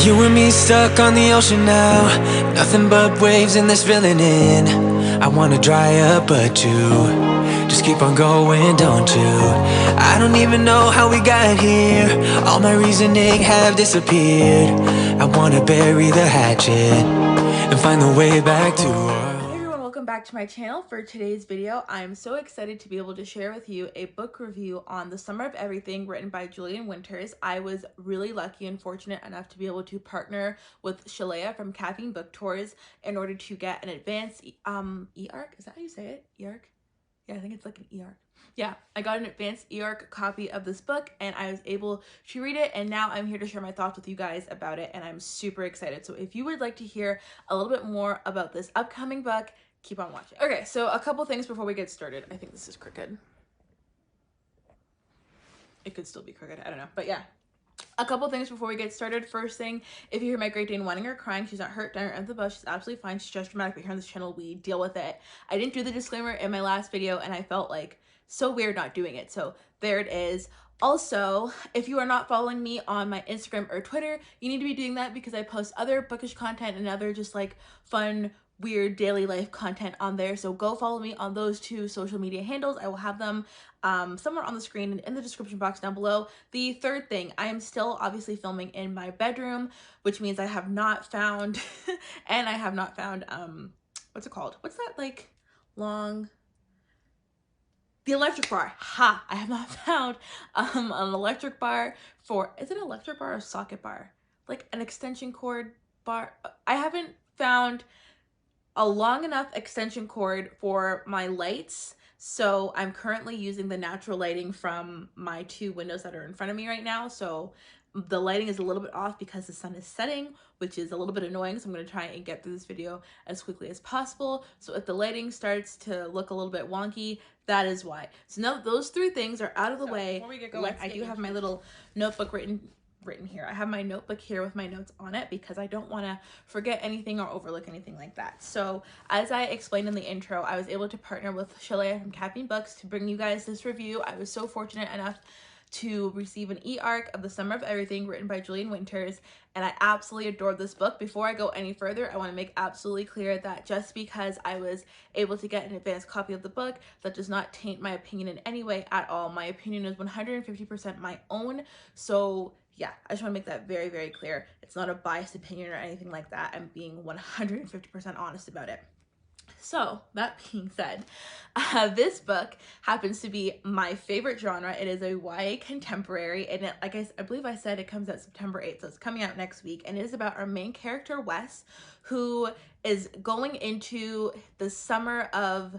You and me stuck on the ocean now, nothing but waves in this filling in. I wanna dry up but you just keep on going, don't you? I don't even know how we got here, all my reasoning have disappeared. I wanna bury the hatchet and find the way back to our... Welcome back to my channel. For today's video, I'm so excited to be able to share with you a book review on The Summer of Everything, written by Julian Winters. I was really lucky and fortunate enough to be able to partner with Shalea from Caffeine Book Tours in order to get an advanced e-arc. Is that how you say it? E-arc? Yeah, I think it's like an e-arc. Yeah, I got an advanced e-arc copy of this book and I was able to read it, and now I'm here to share my thoughts with you guys about it, and I'm super excited. So if you would like to hear a little bit more about this upcoming book, keep on watching. Okay, so a couple things before we get started. I think this is crooked. It could still be crooked, I don't know, but yeah. A couple things before we get started. First thing, if you hear my Great Dane whining or crying, she's not hurt, down, or in the bush. She's absolutely fine. She's just dramatic, but here on this channel, we deal with it. I didn't do the disclaimer in my last video, and I felt like so weird not doing it, so there it is. Also, if you are not following me on my Instagram or Twitter, you need to be doing that because I post other bookish content and other just like fun, weird daily life content on there. So go follow me on those two social media handles. I will have them somewhere on the screen and in the description box down below. The third thing, I am still obviously filming in my bedroom, which means I have not found and I have not found what's it called? What's that like long... The electric bar. Ha! I have not found an electric bar for... Is it an electric bar or a socket bar? Like an extension cord bar? I haven't found a long enough extension cord for my lights, so I'm currently using the natural lighting from my two windows that are in front of me right now. So the lighting is a little bit off because the sun is setting, which is a little bit annoying, so I'm going to try and get through this video as quickly as possible. So if the lighting starts to look a little bit wonky, that is why. So now that those three things are out of the way, before we get going, I do have my little notebook written here. I have my notebook here with my notes on it because I don't want to forget anything or overlook anything like that. So as I explained in the intro, I was able to partner with Shalea from Caffeine Books to bring you guys this review. I was so fortunate enough to receive an e-arc of The Summer of Everything, written by Julian Winters, and I absolutely adored this book. Before I go any further, I want to make absolutely clear that just because I was able to get an advanced copy of the book, that does not taint my opinion in any way at all. My opinion is 150% my own, so yeah, I just want to make that very, very clear. It's not a biased opinion or anything like that. I'm being 150% honest about it. So that being said, this book happens to be my favorite genre. It is a YA contemporary, and it, like I believe I said, it comes out September 8th, so it's coming out next week, and it is about our main character, Wes, who is going into the summer of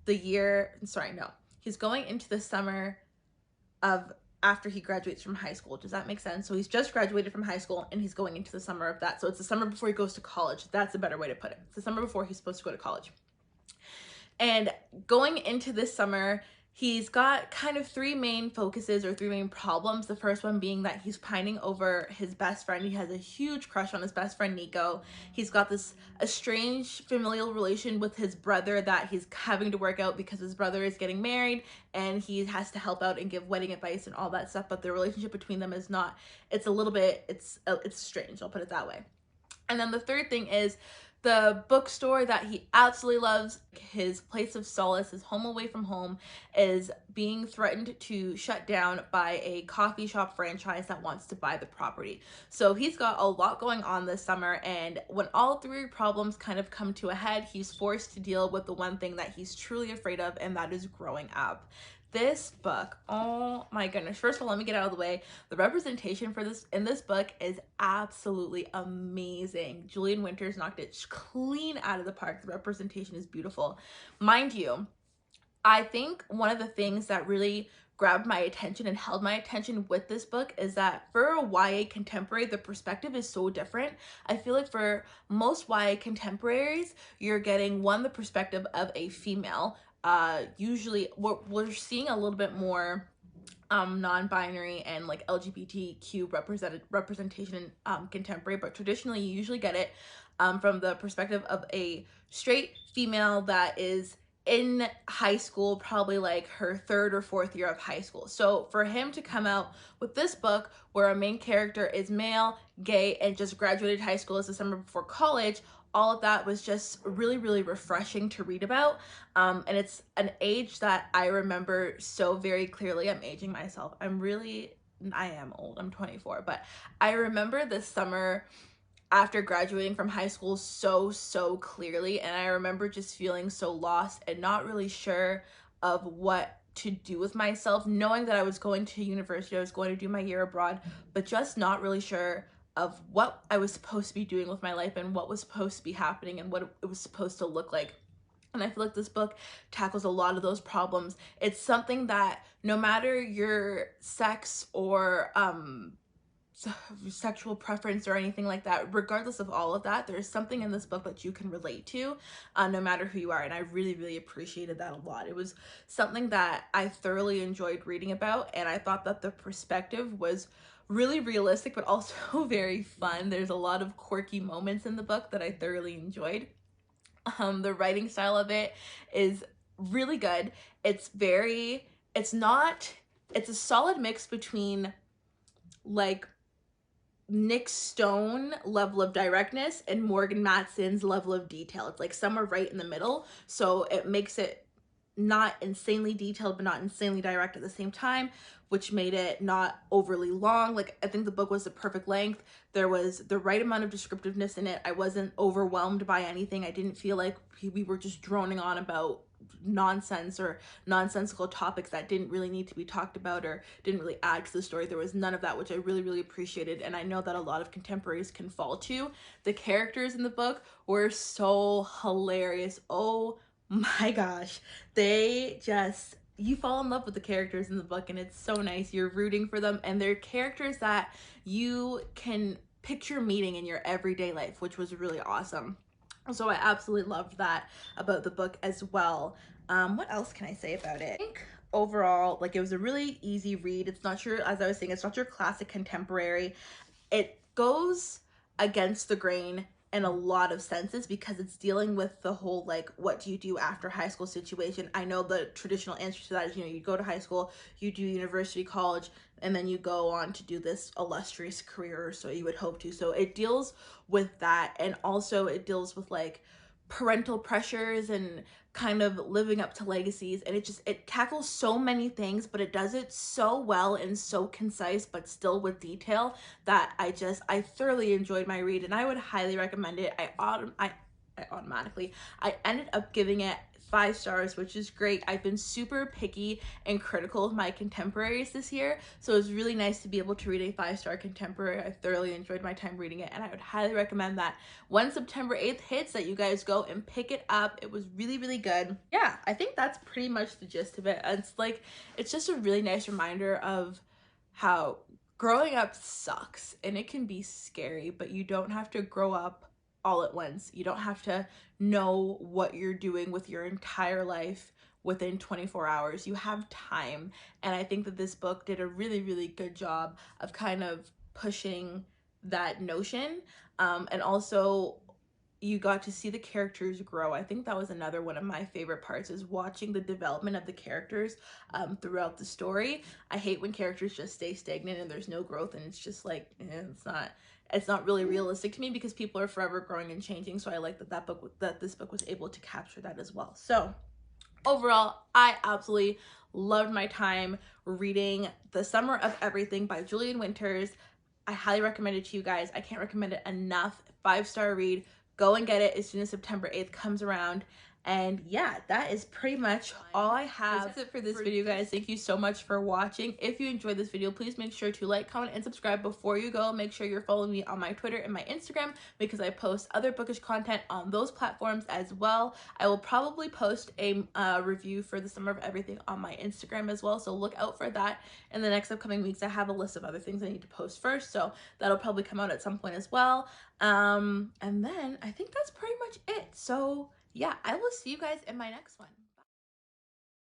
the year, he's going into the summer of after he graduates from high school. Does that make sense? So he's just graduated from high school and he's going into the summer of that. So it's the summer before he goes to college. That's a better way to put it. It's the summer before he's supposed to go to college. And going into this summer, he's got kind of three main focuses or three main problems. The first one being that he's pining over his best friend. He has a huge crush on his best friend, Nico. He's got this estranged familial relation with his brother that he's having to work out because his brother is getting married and he has to help out and give wedding advice and all that stuff. But the relationship between them is not, it's a little bit, it's strange, I'll put it that way. And then the third thing is the bookstore that he absolutely loves, his place of solace, his home away from home, is being threatened to shut down by a coffee shop franchise that wants to buy the property. So he's got a lot going on this summer, and when all three problems kind of come to a head, he's forced to deal with the one thing that he's truly afraid of, and that is growing up. This book, oh my goodness. First of all, let me get out of the way. The representation for this in this book is absolutely amazing. Julian Winters knocked it clean out of the park. The representation is beautiful. Mind you, I think one of the things that really grabbed my attention and held my attention with this book is that for a YA contemporary, the perspective is so different. I feel like for most YA contemporaries, you're getting the perspective of a female. Usually we're seeing a little bit more non-binary and like LGBTQ representation in contemporary, but traditionally you usually get it from the perspective of a straight female that is in high school, probably like her 3rd or 4th year of high school. So for him to come out with this book where our main character is male, gay, and just graduated high school as the summer before college, all of that was just really, really refreshing to read about. And it's an age that I remember so very clearly. I'm aging myself. I am old. I'm 24, but I remember this summer after graduating from high school so clearly, and I remember just feeling so lost and not really sure of what to do with myself, knowing that I was going to university, I was going to do my year abroad, but just not really sure of what I was supposed to be doing with my life and what was supposed to be happening and what it was supposed to look like. And I feel like this book tackles a lot of those problems. It's something that no matter your sex or sexual preference or anything like that, regardless of all of that, there's something in this book that you can relate to, no matter who you are. And I really appreciated that a lot. It was something that I thoroughly enjoyed reading about, and I thought that the perspective was really realistic but also very fun. There's a lot of quirky moments in the book that I thoroughly enjoyed. The writing style of it is really good. It's a solid mix between like Nick Stone level of directness and Morgan Matson's level of detail. It's like somewhere right in the middle, so it makes it not insanely detailed but not insanely direct at the same time, which made it not overly long. Like, I think the book was the perfect length. There was the right amount of descriptiveness in it. I wasn't overwhelmed by anything. I didn't feel like we were just droning on about nonsense or nonsensical topics that didn't really need to be talked about or didn't really add to the story. There was none of that, which I really appreciated, and I know that a lot of contemporaries can fall to. The characters in the book were so hilarious. Oh my gosh, you fall in love with the characters in the book, and it's so nice. You're rooting for them, and they're characters that you can picture meeting in your everyday life, which was really awesome. So I absolutely loved that about the book as well. What else can I say about it? I think overall, like, it was a really easy read. It's not your, as I was saying, it's not your classic contemporary. It goes against the grain in a lot of senses because it's dealing with the whole, like, what do you do after high school situation. I know the traditional answer to that is, you go to high school, you do university, college, and then you go on to do this illustrious career, so you would hope to. So it deals with that, and also it deals with like parental pressures and kind of living up to legacies, and it tackles so many things, but it does it so well and so concise but still with detail that I thoroughly enjoyed my read, and I would highly recommend it. I ended up giving it 5 stars, which is great. I've been super picky and critical of my contemporaries this year, so it was really nice to be able to read a 5-star contemporary. I thoroughly enjoyed my time reading it, and I would highly recommend that when September 8th hits, that you guys go and pick it up. It was really good. Yeah, I think that's pretty much the gist of it. It's just a really nice reminder of how growing up sucks and it can be scary, but you don't have to grow up all at once. You don't have to know what you're doing with your entire life within 24 hours. You have time. And I think that this book did a really good job of kind of pushing that notion. And also, you got to see the characters grow. I think that was another one of my favorite parts, is watching the development of the characters throughout the story. I hate when characters just stay stagnant and there's no growth, and it's just like, it's not really realistic to me because people are forever growing and changing. So I like that this book was able to capture that as well. So overall, I absolutely loved my time reading The Summer of Everything by Julian Winters. I highly recommend it to you guys. I can't recommend it enough. 5-star read. Go and get it as soon as September 8th comes around. And yeah, that is pretty much all I have. That's it for this video, guys. Thank you so much for watching. If you enjoyed this video, please make sure to like, comment, and subscribe before you go. Make sure you're following me on my Twitter and my Instagram because I post other bookish content on those platforms as well. I will probably post a review for The Summer of Everything on my Instagram as well, so look out for that in the next upcoming weeks. I have a list of other things I need to post first, so that'll probably come out at some point as well. And then I think that's pretty much it. So yeah, I will see you guys in my next one.